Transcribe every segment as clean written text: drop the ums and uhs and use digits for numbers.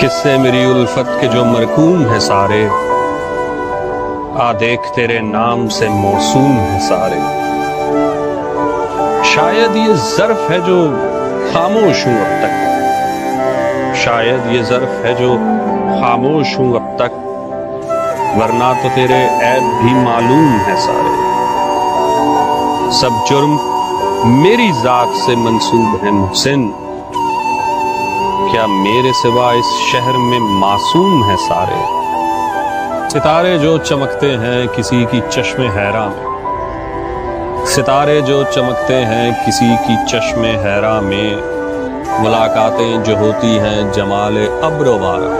किस्से मेरी उल्फत के जो मरकूम है सारे, आ देख तेरे नाम से मौसूम है सारे। शायद ये ज़र्फ है जो खामोश हूं अब तक, शायद ये ज़र्फ है जो खामोश हूं अब तक, वरना तो तेरे ऐब भी मालूम है सारे। सब जुर्म मेरी जात से मंसूब है मुहसिन, क्या मेरे सिवा इस शहर में मासूम है सारे। सितारे जो चमकते हैं किसी की चश्मे हैरा में, सितारे जो चमकते हैं किसी की चश्मे हैरा में, मुलाकातें जो होती हैं जमाले अब्रोबारा।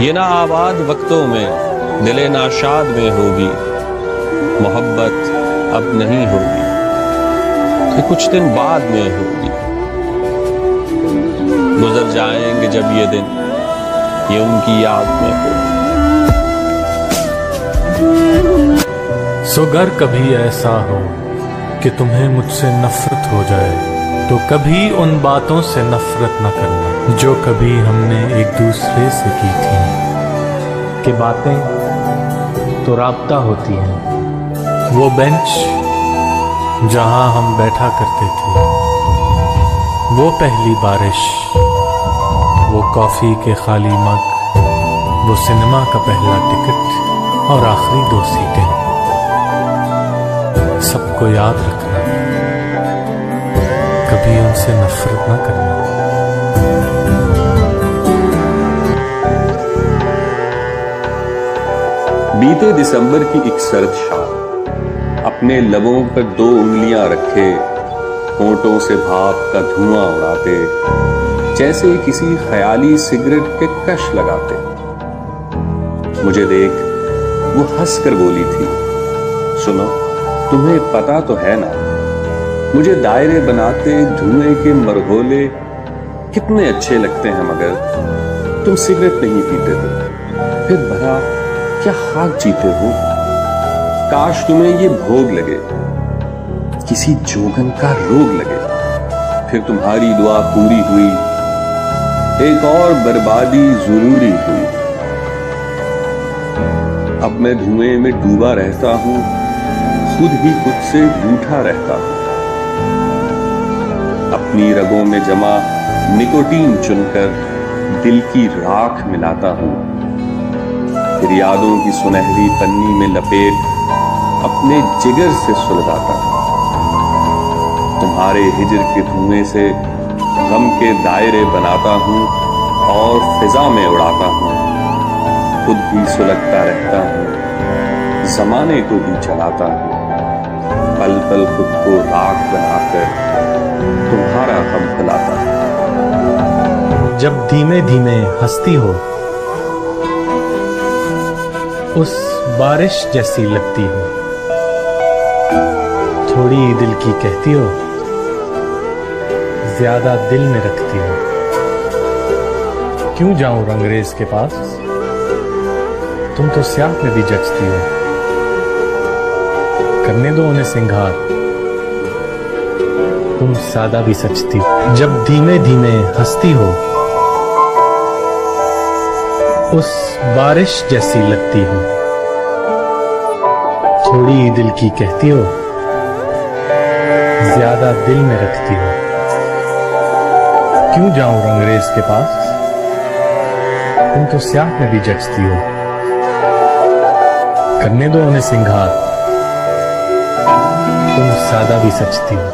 ये ना आबाद वक्तों में दिले नाशाद में होगी, मोहब्बत अब नहीं होगी कि कुछ दिन बाद में होगी। गुजर जाएंगे जब ये दिन, ये उनकी याद में होगी। सो गर कभी ऐसा हो कि तुम्हें मुझसे नफरत हो जाए, तो कभी उन बातों से नफरत न करना जो कभी हमने एक दूसरे से की थी। कि बातें तो राब्ता होती हैं, वो बेंच जहां हम बैठा करते थे, वो पहली बारिश, वो कॉफी के खाली मग, वो सिनेमा का पहला टिकट और आखिरी 2 सीटें, सबको याद रखना, कभी उनसे नफरत ना करना। बीते दिसंबर की एक सर्द शाम, अपने लबों पर 2 उंगलियां रखे, होंठों से भाप का धुआं उड़ाते, जैसे किसी ख्याली सिगरेट के कश लगाते। मुझे देख वो हंसकर बोली थी, सुनो तुम्हें पता तो है ना, मुझे दायरे बनाते धुएं के मरगोले कितने अच्छे लगते हैं, मगर तुम सिगरेट नहीं पीते थे, फिर भला क्या खाक जीते हो। काश तुम्हें ये भोग लगे, किसी जोगन का रोग लगे, फिर तुम्हारी दुआ पूरी हुई, एक और बर्बादी जरूरी हुई। अब मैं धुएं में डूबा रहता हूं, खुद ही खुद से रूठा रहता हूं। अपनी रगों में जमा निकोटीन चुनकर दिल की राख मिलाता हूं, फिर यादों की सुनहरी पन्नी में लपेट अपने जिगर से सुलगाता हूं। तुम्हारे हिजर के धुएं से गम के दायरे बनाता हूं और फिजा में उड़ाता हूं, खुद भी सुलगता रहता हूं, जमाने को भी चलाता हूं, पल पल खुद को राख बनाकर तुम्हारा गम खिलाता हूं। जब धीमे धीमे हंसती हो, उस बारिश जैसी लगती हो, थोड़ी दिल की कहती हो, ज्यादा दिल में रखती हो। क्यों जाऊं रंगरेज के पास, तुम तो स्याह में भी जचती हो। करने दो उन्हें सिंगार, तुम सादा भी सचती हो। जब धीमे धीमे हंसती हो, उस बारिश जैसी लगती हो, थोड़ी दिल की कहती हो, ज्यादा दिल में रखती हो। क्यों जाऊं रंगरेज के पास, तुम तो स्याह में भी जचती हो। करने दो उन्हें सिंगार, तुम सादा भी सचती हो।